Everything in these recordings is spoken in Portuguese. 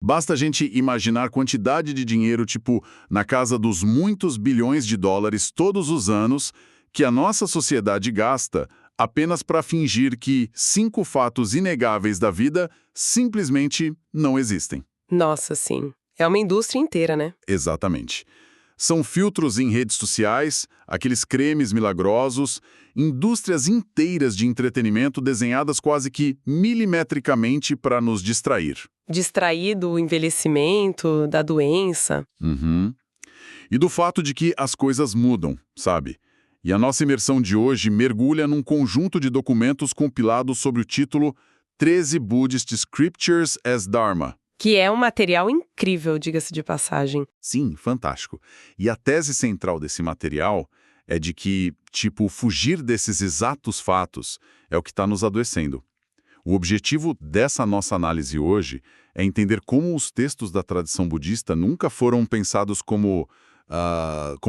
Basta a gente imaginar a quantidade de dinheiro, tipo, na casa dos muitos bilhões de dólares todos os anos, que a nossa sociedade gasta apenas para fingir que 5 fatos inegáveis da vida simplesmente não existem. Nossa, sim. É uma indústria inteira, né? Exatamente. São filtros em redes sociais, aqueles cremes milagrosos, indústrias inteiras de entretenimento desenhadas quase que milimetricamente para nos distrair. Distrair do envelhecimento, da doença. Uhum. E do fato de que as coisas mudam, sabe? E a nossa imersão de hoje mergulha num conjunto de documentos compilados sob o título 13 Buddhist Scriptures as Dharma. Que é um material incrível, diga-se de passagem. Sim, fantástico. E a tese central desse material é de que, fugir desses exatos fatos é o que está nos adoecendo. O objetivo dessa nossa análise hoje é entender como os textos da tradição budista nunca foram pensados como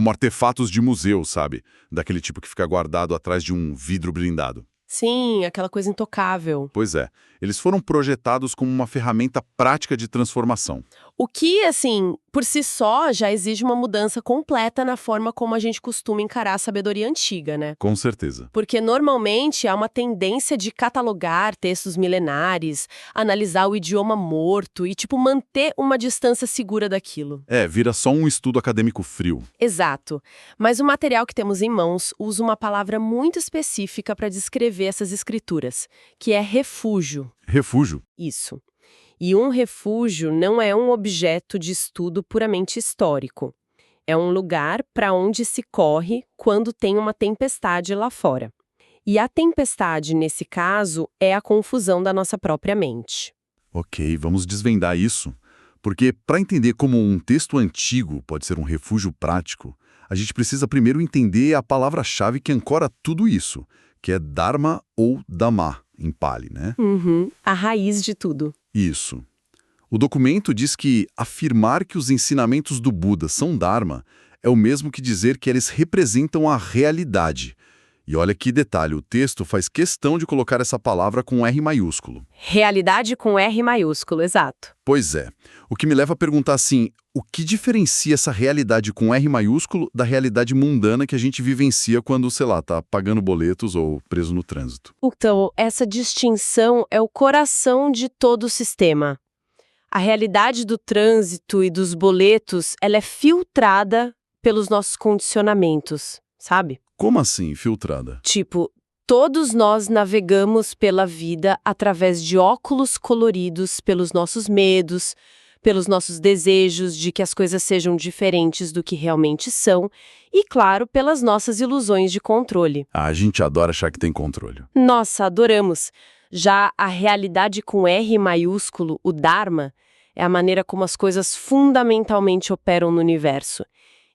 artefatos de museu, sabe? Daquele tipo que fica guardado atrás de um vidro blindado. Sim, aquela coisa intocável. Pois é, eles foram projetados como uma ferramenta prática de transformação. O que, assim, por si só já exige uma mudança completa na forma como a gente costuma encarar a sabedoria antiga, né? Com certeza. Porque normalmente há uma tendência de catalogar textos milenares, analisar o idioma morto e, manter uma distância segura daquilo. Vira só um estudo acadêmico frio. Exato. Mas o material que temos em mãos usa uma palavra muito específica para descrever essas escrituras, que é refúgio. Refúgio? Isso. E um refúgio não é um objeto de estudo puramente histórico. É um lugar para onde se corre quando tem uma tempestade lá fora. E a tempestade, nesse caso, é a confusão da nossa própria mente. Ok, vamos desvendar isso. Porque, para entender como um texto antigo pode ser um refúgio prático, a gente precisa primeiro entender a palavra-chave que ancora tudo isso, que é Dharma ou Dhamma, em Pali, né? A raiz de tudo. Isso. O documento diz que afirmar que os ensinamentos do Buda são Dharma é o mesmo que dizer que eles representam a realidade. E olha que detalhe, o texto faz questão de colocar essa palavra com R maiúsculo. Realidade com R maiúsculo, exato. Pois é. O que me leva a perguntar assim, o que diferencia essa realidade com R maiúsculo da realidade mundana que a gente vivencia quando, tá pagando boletos ou preso no trânsito? Então, essa distinção é o coração de todo o sistema. A realidade do trânsito e dos boletos, ela é filtrada pelos nossos condicionamentos, sabe? Como assim, filtrada? Todos nós navegamos pela vida através de óculos coloridos pelos nossos medos, pelos nossos desejos de que as coisas sejam diferentes do que realmente são e, claro, pelas nossas ilusões de controle. A gente adora achar que tem controle. Nossa, adoramos! Já a realidade com R maiúsculo, o Dharma, é a maneira como as coisas fundamentalmente operam no universo,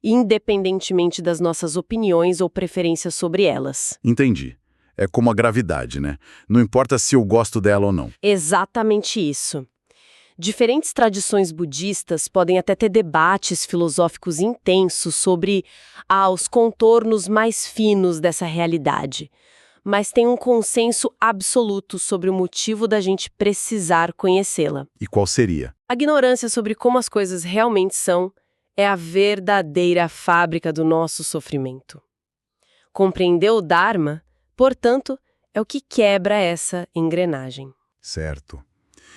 independentemente das nossas opiniões ou preferências sobre elas. Entendi. É como a gravidade, né? Não importa se eu gosto dela ou não. Exatamente isso. Diferentes tradições budistas podem até ter debates filosóficos intensos sobre os contornos mais finos dessa realidade. Mas tem um consenso absoluto sobre o motivo da gente precisar conhecê-la. E qual seria? A ignorância sobre como as coisas realmente são é a verdadeira fábrica do nosso sofrimento. Compreender o Dharma, portanto, é o que quebra essa engrenagem. Certo.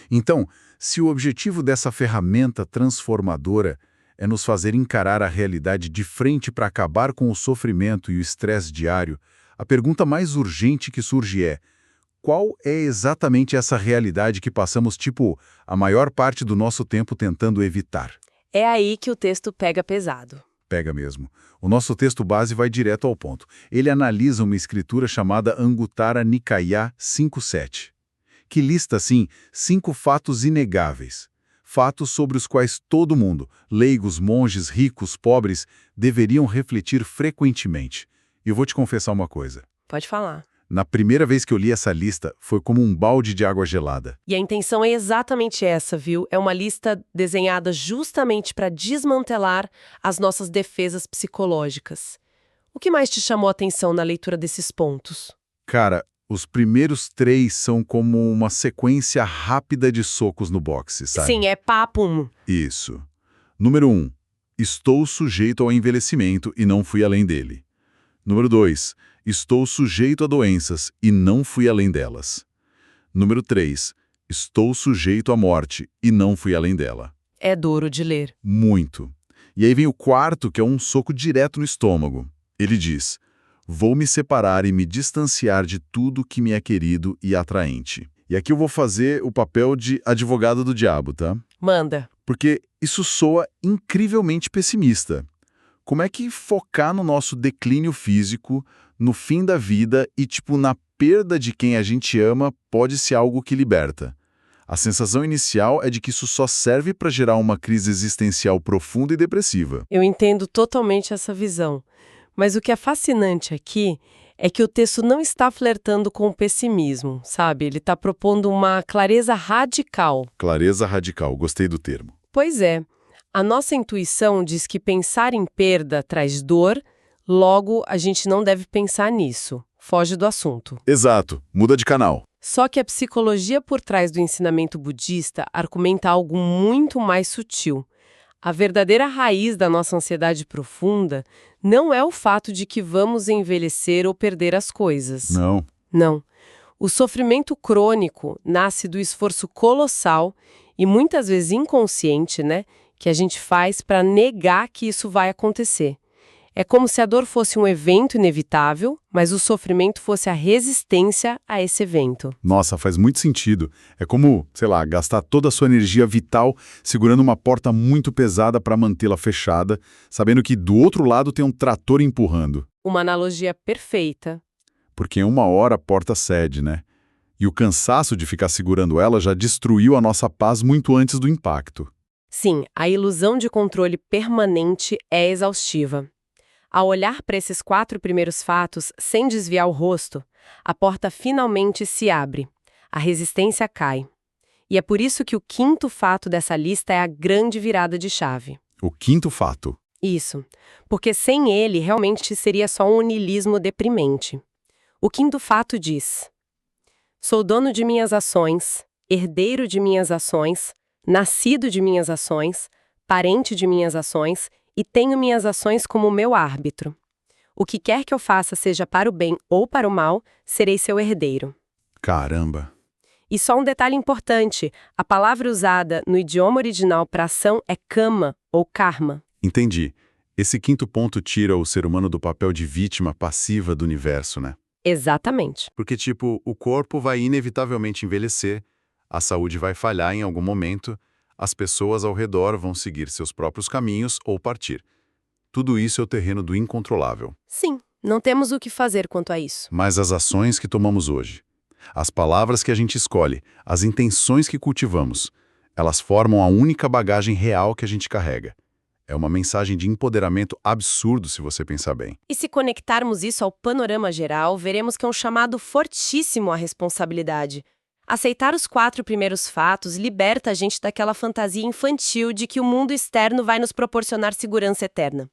Então, se o objetivo dessa ferramenta transformadora é nos fazer encarar a realidade de frente para acabar com o sofrimento e o estresse diário, a pergunta mais urgente que surge é: qual é exatamente essa realidade que passamos, a maior parte do nosso tempo tentando evitar? É aí que o texto pega pesado. Pega mesmo. O nosso texto base vai direto ao ponto. Ele analisa uma escritura chamada Anguttara Nikaya 5.7, que lista, assim, 5 fatos inegáveis. Fatos sobre os quais todo mundo, leigos, monges, ricos, pobres, deveriam refletir frequentemente. E eu vou te confessar uma coisa. Pode falar. Na primeira vez que eu li essa lista, foi como um balde de água gelada. E a intenção é exatamente essa, viu? É uma lista desenhada justamente para desmantelar as nossas defesas psicológicas. O que mais te chamou a atenção na leitura desses pontos? Cara, Os primeiros 3 são como uma sequência rápida de socos no boxe, sabe? Sim, é papum. Isso. Número 1. Estou sujeito ao envelhecimento e não fui além dele. Número 2. Estou sujeito a doenças e não fui além delas. Número 3. Estou sujeito à morte e não fui além dela. É duro de ler. Muito. E aí vem o quarto, que é um soco direto no estômago. Ele diz: vou me separar e me distanciar de tudo que me é querido e atraente. E aqui eu vou fazer o papel de advogado do diabo, tá? Manda. Porque isso soa incrivelmente pessimista. Como é que focar no nosso declínio físico, no fim da vida e, na perda de quem a gente ama pode ser algo que liberta? A sensação inicial é de que isso só serve para gerar uma crise existencial profunda e depressiva. Eu entendo totalmente essa visão. Mas o que é fascinante aqui é que o texto não está flertando com o pessimismo, sabe? Ele está propondo uma clareza radical. Clareza radical, gostei do termo. Pois é. A nossa intuição diz que pensar em perda traz dor, logo a gente não deve pensar nisso. Foge do assunto. Exato, muda de canal. Só que a psicologia por trás do ensinamento budista argumenta algo muito mais sutil. A verdadeira raiz da nossa ansiedade profunda não é o fato de que vamos envelhecer ou perder as coisas. Não. Não. O sofrimento crônico nasce do esforço colossal e muitas vezes inconsciente, que a gente faz para negar que isso vai acontecer. É como se a dor fosse um evento inevitável, mas o sofrimento fosse a resistência a esse evento. Nossa, faz muito sentido. É como, gastar toda a sua energia vital segurando uma porta muito pesada para mantê-la fechada, sabendo que do outro lado tem um trator empurrando. Uma analogia perfeita. Porque em uma hora a porta cede, né? E o cansaço de ficar segurando ela já destruiu a nossa paz muito antes do impacto. Sim, a ilusão de controle permanente é exaustiva. Ao olhar para esses 4 primeiros fatos, sem desviar o rosto, a porta finalmente se abre. A resistência cai. E é por isso que o 5º fato dessa lista é a grande virada de chave. O 5º fato. Isso. Porque sem ele, realmente seria só um niilismo deprimente. O 5º fato diz: sou dono de minhas ações, herdeiro de minhas ações, nascido de minhas ações, parente de minhas ações e tenho minhas ações como meu árbitro. O que quer que eu faça, seja para o bem ou para o mal, serei seu herdeiro. Caramba! E só um detalhe importante, a palavra usada no idioma original para ação é kama ou karma. Entendi. Esse 5º ponto tira o ser humano do papel de vítima passiva do universo, né? Exatamente. Porque, o corpo vai inevitavelmente envelhecer, a saúde vai falhar em algum momento, as pessoas ao redor vão seguir seus próprios caminhos ou partir. Tudo isso é o terreno do incontrolável. Sim, não temos o que fazer quanto a isso. Mas as ações que tomamos hoje, as palavras que a gente escolhe, as intenções que cultivamos, elas formam a única bagagem real que a gente carrega. É uma mensagem de empoderamento absurdo, se você pensar bem. E se conectarmos isso ao panorama geral, veremos que é um chamado fortíssimo à responsabilidade. Aceitar os 4 primeiros fatos liberta a gente daquela fantasia infantil de que o mundo externo vai nos proporcionar segurança eterna.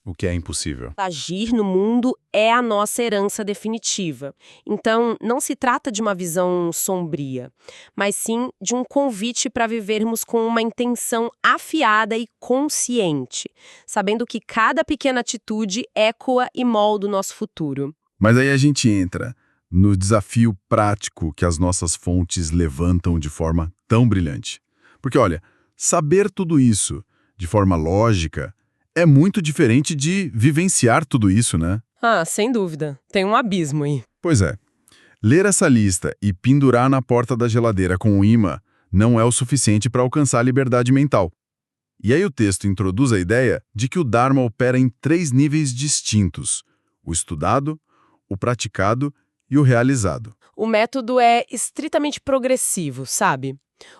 O que é impossível. Agir no mundo é a nossa herança definitiva. Então, não se trata de uma visão sombria, mas sim de um convite para vivermos com uma intenção afiada e consciente, sabendo que cada pequena atitude ecoa e molda o nosso futuro. Mas aí a gente entra no desafio prático que as nossas fontes levantam de forma tão brilhante. Porque, olha, saber tudo isso de forma lógica é muito diferente de vivenciar tudo isso, né? Ah, sem dúvida. Tem um abismo aí. Pois é. Ler essa lista e pendurar na porta da geladeira com um imã não é o suficiente para alcançar a liberdade mental. E aí o texto introduz a ideia de que o Dharma opera em 3 níveis distintos: o estudado, o praticado e o realizado. O método é estritamente progressivo, sabe?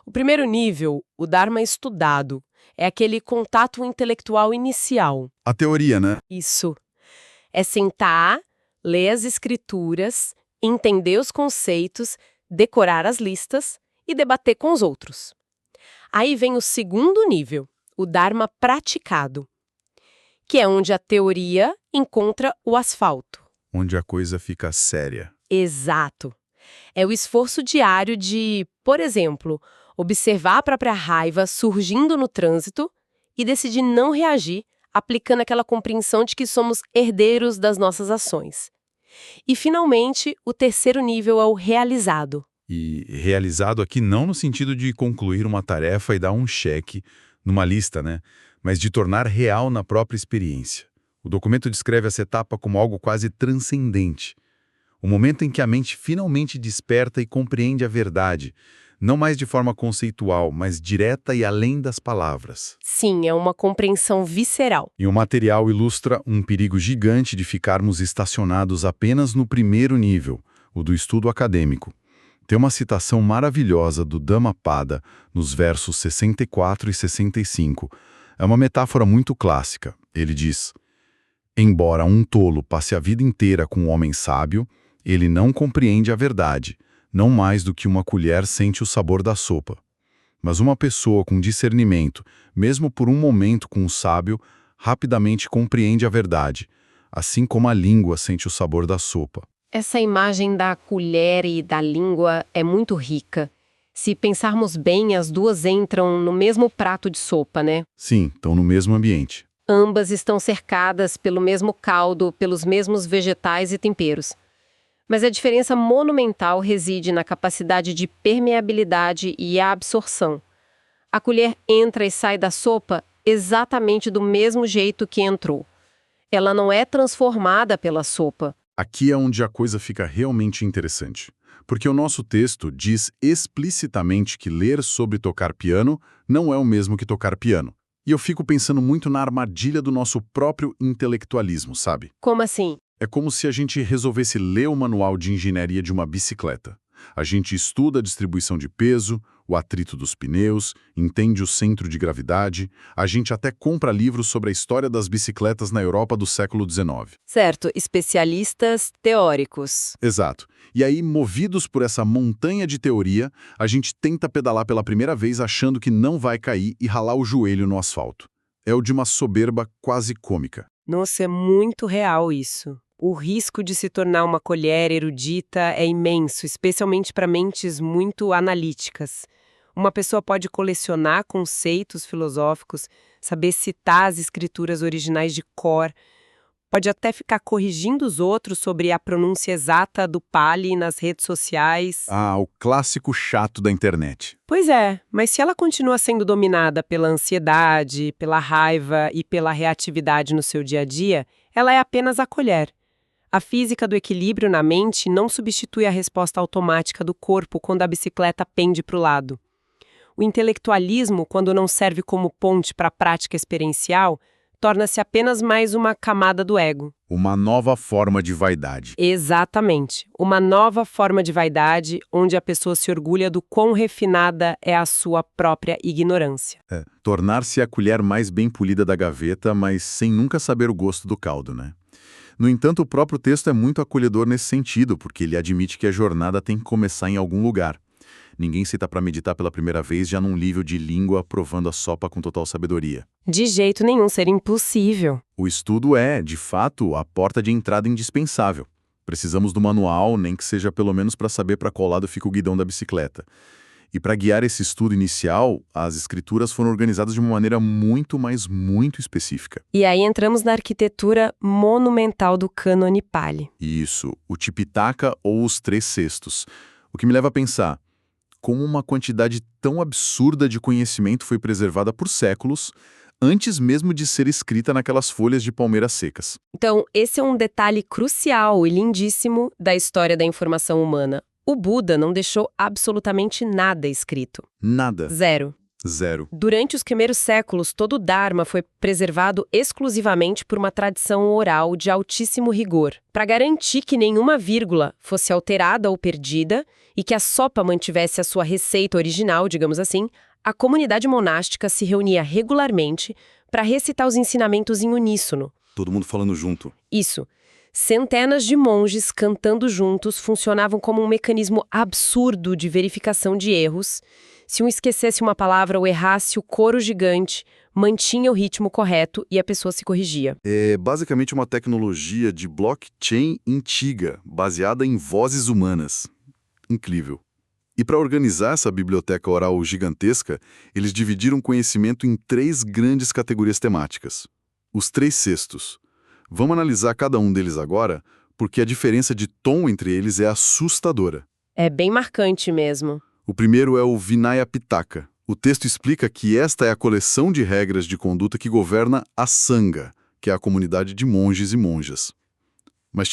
O primeiro nível, o Dharma estudado, é aquele contato intelectual inicial. A teoria, né? Isso. É sentar, ler as escrituras, entender os conceitos, decorar as listas e debater com os outros. Aí vem o segundo nível, o Dharma praticado, que é onde a teoria encontra o asfalto. Onde a coisa fica séria. Exato. É o esforço diário de, por exemplo, observar a própria raiva surgindo no trânsito e decidir não reagir, aplicando aquela compreensão de que somos herdeiros das nossas ações. E, finalmente, o terceiro nível é o realizado. E realizado aqui não no sentido de concluir uma tarefa e dar um cheque numa lista, né? Mas de tornar real na própria experiência. O documento descreve essa etapa como algo quase transcendente. O momento em que a mente finalmente desperta e compreende a verdade, não mais de forma conceitual, mas direta e além das palavras. Sim, é uma compreensão visceral. E o material ilustra um perigo gigante de ficarmos estacionados apenas no primeiro nível, o do estudo acadêmico. Tem uma citação maravilhosa do Dhammapada, nos versos 64 e 65. É uma metáfora muito clássica. Ele diz: embora um tolo passe a vida inteira com um homem sábio, ele não compreende a verdade, não mais do que uma colher sente o sabor da sopa. Mas uma pessoa com discernimento, mesmo por um momento com o sábio, rapidamente compreende a verdade, assim como a língua sente o sabor da sopa. Essa imagem da colher e da língua é muito rica. Se pensarmos bem, as duas entram no mesmo prato de sopa, né? Sim, estão no mesmo ambiente. Ambas estão cercadas pelo mesmo caldo, pelos mesmos vegetais e temperos. Mas a diferença monumental reside na capacidade de permeabilidade e a absorção. A colher entra e sai da sopa exatamente do mesmo jeito que entrou. Ela não é transformada pela sopa. Aqui é onde a coisa fica realmente interessante, porque o nosso texto diz explicitamente que ler sobre tocar piano não é o mesmo que tocar piano. E eu fico pensando muito na armadilha do nosso próprio intelectualismo, sabe? Como assim? É como se a gente resolvesse ler o manual de engenharia de uma bicicleta. A gente estuda a distribuição de peso, o atrito dos pneus, entende o centro de gravidade, a gente até compra livros sobre a história das bicicletas na Europa do século XIX. Certo, especialistas teóricos. Exato. E aí, movidos por essa montanha de teoria, a gente tenta pedalar pela primeira vez achando que não vai cair e ralar o joelho no asfalto. É o de uma soberba quase cômica. Nossa, é muito real isso. O risco de se tornar uma colher erudita é imenso, especialmente para mentes muito analíticas. Uma pessoa pode colecionar conceitos filosóficos, saber citar as escrituras originais de cor, pode até ficar corrigindo os outros sobre a pronúncia exata do Pali nas redes sociais. Ah, o clássico chato da internet. Pois é, mas se ela continua sendo dominada pela ansiedade, pela raiva e pela reatividade no seu dia a dia, ela é apenas a colher. A física do equilíbrio na mente não substitui a resposta automática do corpo quando a bicicleta pende para o lado. O intelectualismo, quando não serve como ponte para a prática experiencial, torna-se apenas mais uma camada do ego. Uma nova forma de vaidade. Exatamente. Uma nova forma de vaidade onde a pessoa se orgulha do quão refinada é a sua própria ignorância. Tornar-se a colher mais bem polida da gaveta, mas sem nunca saber o gosto do caldo, né? No entanto, o próprio texto é muito acolhedor nesse sentido, porque ele admite que a jornada tem que começar em algum lugar. Ninguém senta para meditar pela primeira vez já num nível de língua provando a sopa com total sabedoria. De jeito nenhum, seria impossível. O estudo é, de fato, a porta de entrada indispensável. Precisamos do manual, nem que seja pelo menos para saber para qual lado fica o guidão da bicicleta. E para guiar esse estudo inicial, as escrituras foram organizadas de uma maneira muito, mas muito específica. E aí entramos na arquitetura monumental do cânone Pali. Isso, o Tipitaka ou os 3 cestos. O que me leva a pensar, como uma quantidade tão absurda de conhecimento foi preservada por séculos, antes mesmo de ser escrita naquelas folhas de palmeira secas. Então, esse é um detalhe crucial e lindíssimo da história da informação humana. O Buda não deixou absolutamente nada escrito. Nada. Zero. Durante os primeiros séculos, todo o Dharma foi preservado exclusivamente por uma tradição oral de altíssimo rigor, para garantir que nenhuma vírgula fosse alterada ou perdida e que a sopa mantivesse a sua receita original, digamos assim. A comunidade monástica se reunia regularmente para recitar os ensinamentos em uníssono. Todo mundo falando junto. Isso. Centenas de monges cantando juntos funcionavam como um mecanismo absurdo de verificação de erros, Se um esquecesse uma palavra ou errasse, o coro gigante mantinha o ritmo correto e a pessoa se corrigia. É basicamente uma tecnologia de blockchain antiga, baseada em vozes humanas. Incrível. E para organizar essa biblioteca oral gigantesca, eles dividiram o conhecimento em 3 grandes categorias temáticas. Os 3 cestos. Vamos analisar cada um deles agora, porque a diferença de tom entre eles é assustadora. É bem marcante mesmo. O primeiro é o Vinaya Pitaka. O texto explica que esta é a coleção de regras de conduta que governa a Sangha, que é a comunidade de monges e monjas. Mas,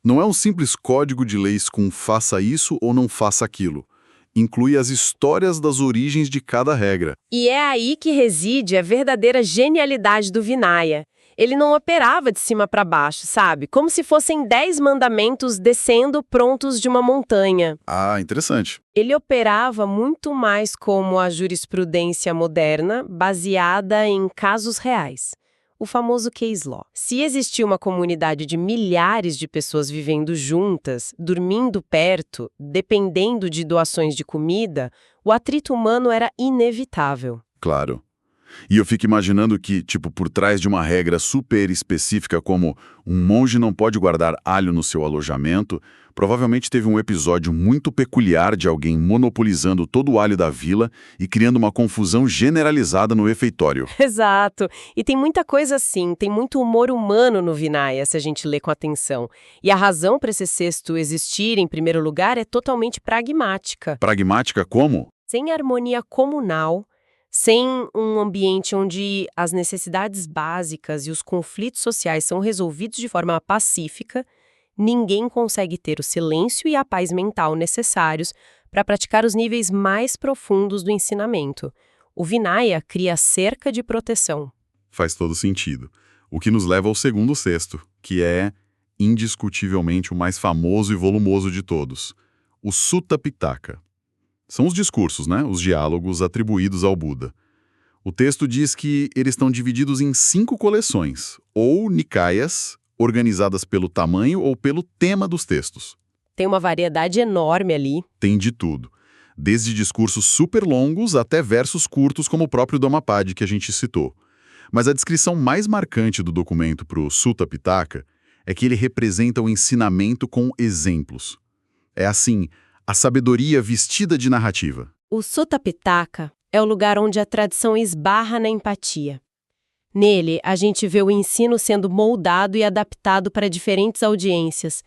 não é um simples código de leis com faça isso ou não faça aquilo. Inclui as histórias das origens de cada regra. E é aí que reside a verdadeira genialidade do Vinaya. Ele não operava de cima para baixo, sabe? Como se fossem 10 mandamentos descendo prontos de uma montanha. Ah, interessante. Ele operava muito mais como a jurisprudência moderna, baseada em casos reais. O famoso case law. Se existia uma comunidade de milhares de pessoas vivendo juntas, dormindo perto, dependendo de doações de comida, o atrito humano era inevitável. Claro. E eu fico imaginando que, por trás de uma regra super específica como um monge não pode guardar alho no seu alojamento, provavelmente teve um episódio muito peculiar de alguém monopolizando todo o alho da vila e criando uma confusão generalizada no refeitório. Exato. E tem muita coisa assim, tem muito humor humano no Vinaya, se a gente lê com atenção. E a razão para esse cesto existir, em primeiro lugar, é totalmente pragmática. Pragmática como? Sem harmonia comunal, sem um ambiente onde as necessidades básicas e os conflitos sociais são resolvidos de forma pacífica, ninguém consegue ter o silêncio e a paz mental necessários para praticar os níveis mais profundos do ensinamento. O Vinaya cria cerca de proteção. Faz todo sentido. O que nos leva ao segundo cesto, que é, indiscutivelmente, o mais famoso e volumoso de todos, o Sutta Pitaka. São os discursos, os diálogos atribuídos ao Buda. O texto diz que eles estão divididos em 5 coleções, ou nikayas, organizadas pelo tamanho ou pelo tema dos textos. Tem uma variedade enorme ali. Tem de tudo. Desde discursos super longos até versos curtos como o próprio Dhammapada que a gente citou. Mas a descrição mais marcante do documento para o Sutta Pitaka é que ele representa o ensinamento com exemplos. É assim, a sabedoria vestida de narrativa. O Sutta Pitaka é o lugar onde a tradição esbarra na empatia. Nele, a gente vê o ensino sendo moldado e adaptado para diferentes audiências.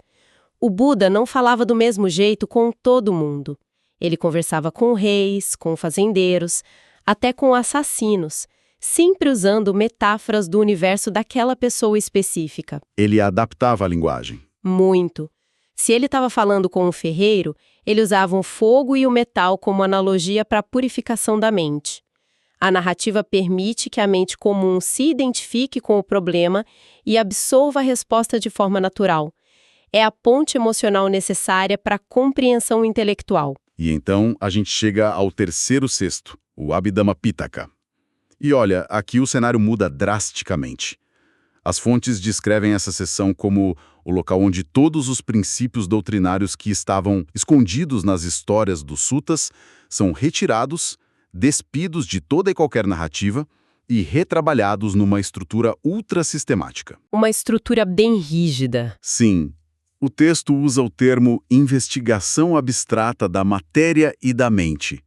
O Buda não falava do mesmo jeito com todo mundo. Ele conversava com reis, com fazendeiros, até com assassinos, sempre usando metáforas do universo daquela pessoa específica. Ele adaptava a linguagem. Muito. Se ele estava falando com um ferreiro, ele usava o fogo e o metal como analogia para a purificação da mente. A narrativa permite que a mente comum se identifique com o problema e absorva a resposta de forma natural. É a ponte emocional necessária para a compreensão intelectual. E então a gente chega ao terceiro cesto, o Abhidhamma Pitaka. E olha, aqui o cenário muda drasticamente. As fontes descrevem essa seção como o local onde todos os princípios doutrinários que estavam escondidos nas histórias dos suttas são retirados, despidos de toda e qualquer narrativa e retrabalhados numa estrutura ultra-sistemática. Uma estrutura bem rígida. Sim, o texto usa o termo investigação abstrata da matéria e da mente.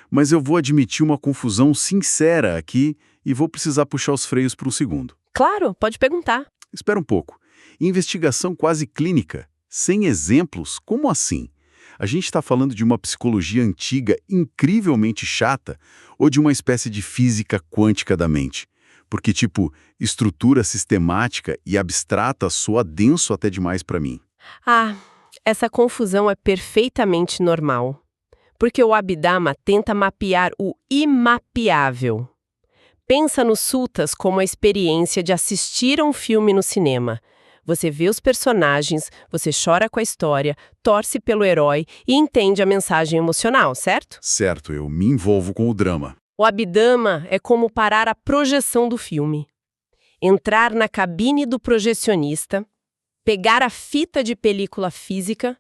Mas eu vou admitir uma confusão sincera aqui e vou precisar puxar os freios por um segundo. Claro, pode perguntar. Espera um pouco. Investigação quase clínica, sem exemplos, como assim? A gente está falando de uma psicologia antiga incrivelmente chata ou de uma espécie de física quântica da mente? Porque, estrutura sistemática e abstrata soa denso até demais para mim. Ah, essa confusão é perfeitamente normal. Porque o Abhidhamma tenta mapear o imapeável. Pensa nos suttas como a experiência de assistir a um filme no cinema. Você vê os personagens, você chora com a história, torce pelo herói e entende a mensagem emocional, certo? Certo, eu me envolvo com o drama. O Abhidhamma é como parar a projeção do filme. Entrar na cabine do projecionista, pegar a fita de película física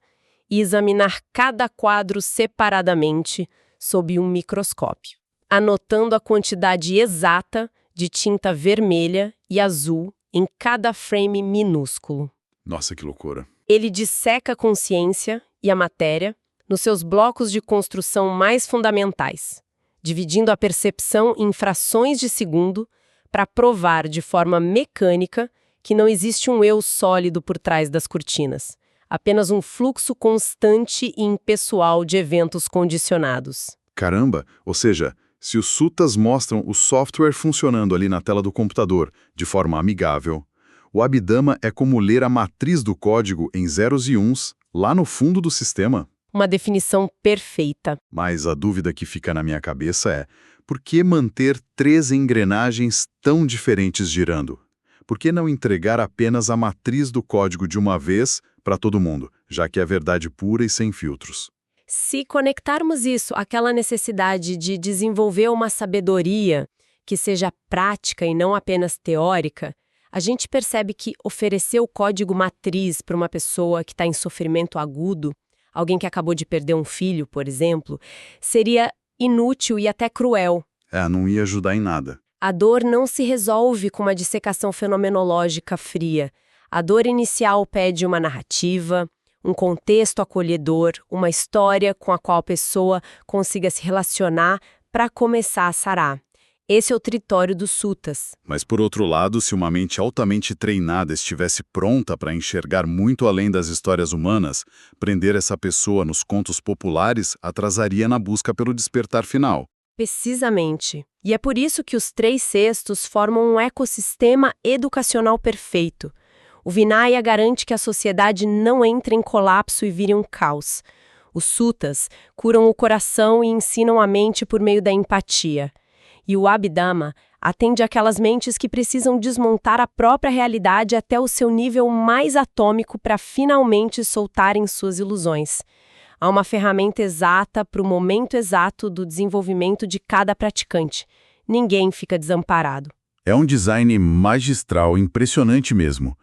e examinar cada quadro separadamente, sob um microscópio, anotando a quantidade exata de tinta vermelha e azul em cada frame minúsculo. Nossa, que loucura. Ele disseca a consciência e a matéria nos seus blocos de construção mais fundamentais, dividindo a percepção em frações de segundo para provar de forma mecânica que não existe um eu sólido por trás das cortinas, apenas um fluxo constante e impessoal de eventos condicionados. Caramba, ou seja, se os sutas mostram o software funcionando ali na tela do computador de forma amigável, o Abhidhamma é como ler a matriz do código em zeros e uns lá no fundo do sistema. Uma definição perfeita. Mas a dúvida que fica na minha cabeça é: por que manter 3 engrenagens tão diferentes girando? Por que não entregar apenas a matriz do código de uma vez para todo mundo, já que é verdade pura e sem filtros? Se conectarmos isso àquela necessidade de desenvolver uma sabedoria que seja prática e não apenas teórica, a gente percebe que oferecer o código matriz para uma pessoa que está em sofrimento agudo, alguém que acabou de perder um filho, por exemplo, seria inútil e até cruel. Não ia ajudar em nada. A dor não se resolve com uma dissecação fenomenológica fria. A dor inicial pede uma narrativa, um contexto acolhedor, uma história com a qual a pessoa consiga se relacionar para começar a sarar. Esse é o tritório dos sutas. Mas, por outro lado, se uma mente altamente treinada estivesse pronta para enxergar muito além das histórias humanas, prender essa pessoa nos contos populares atrasaria na busca pelo despertar final. Precisamente. E é por isso que os 3 cestos formam um ecossistema educacional perfeito. O Vinaya garante que a sociedade não entre em colapso e vire um caos. Os sutas curam o coração e ensinam a mente por meio da empatia. E o Abhidhamma atende aquelas mentes que precisam desmontar a própria realidade até o seu nível mais atômico para finalmente soltarem suas ilusões. Há uma ferramenta exata para o momento exato do desenvolvimento de cada praticante. Ninguém fica desamparado. É um design magistral, impressionante mesmo.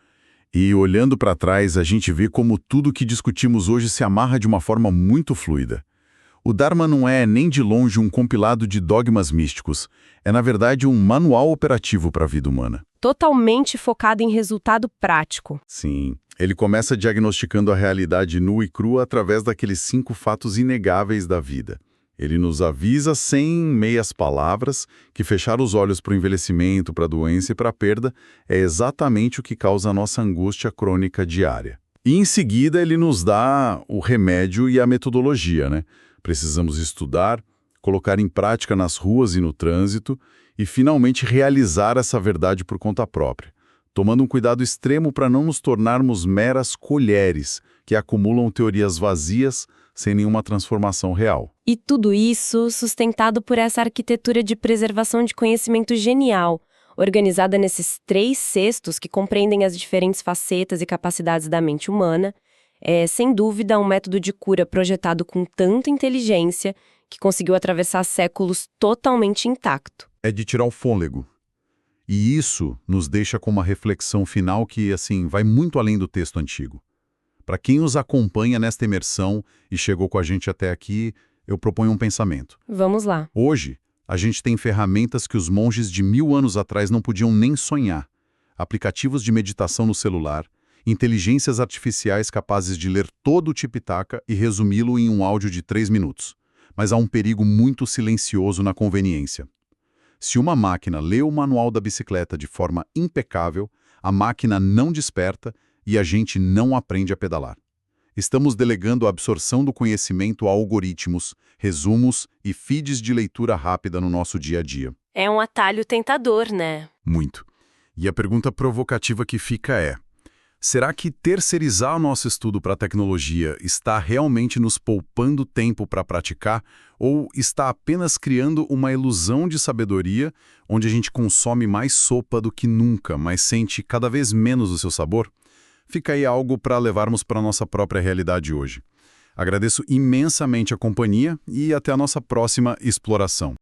E olhando para trás, a gente vê como tudo que discutimos hoje se amarra de uma forma muito fluida. O Dharma não é nem de longe um compilado de dogmas místicos. É, na verdade, um manual operativo para a vida humana. Totalmente focado em resultado prático. Sim. Ele começa diagnosticando a realidade nua e crua através daqueles 5 fatos inegáveis da vida. Ele nos avisa sem meias palavras que fechar os olhos para o envelhecimento, para a doença e para a perda é exatamente o que causa a nossa angústia crônica diária. E em seguida ele nos dá o remédio e a metodologia, né? Precisamos estudar, colocar em prática nas ruas e no trânsito e finalmente realizar essa verdade por conta própria, tomando um cuidado extremo para não nos tornarmos meras colheres que acumulam teorias vazias sem nenhuma transformação real. E tudo isso sustentado por essa arquitetura de preservação de conhecimento genial, organizada nesses 3 cestos que compreendem as diferentes facetas e capacidades da mente humana. É, sem dúvida, um método de cura projetado com tanta inteligência que conseguiu atravessar séculos totalmente intacto. É de tirar o fôlego. E isso nos deixa com uma reflexão final que, assim, vai muito além do texto antigo. Para quem os acompanha nesta imersão e chegou com a gente até aqui, eu proponho um pensamento. Vamos lá. Hoje, a gente tem ferramentas que os monges de 1000 anos atrás não podiam nem sonhar. Aplicativos de meditação no celular, inteligências artificiais capazes de ler todo o Tipitaka e resumi-lo em um áudio de 3 minutos. Mas há um perigo muito silencioso na conveniência. Se uma máquina lê o manual da bicicleta de forma impecável, a máquina não desperta e a gente não aprende a pedalar. Estamos delegando a absorção do conhecimento a algoritmos, resumos e feeds de leitura rápida no nosso dia a dia. É um atalho tentador, né? Muito. E a pergunta provocativa que fica é: será que terceirizar o nosso estudo para a tecnologia está realmente nos poupando tempo para praticar ou está apenas criando uma ilusão de sabedoria onde a gente consome mais sopa do que nunca, mas sente cada vez menos o seu sabor? Fica aí algo para levarmos para a nossa própria realidade hoje. Agradeço imensamente a companhia e até a nossa próxima exploração.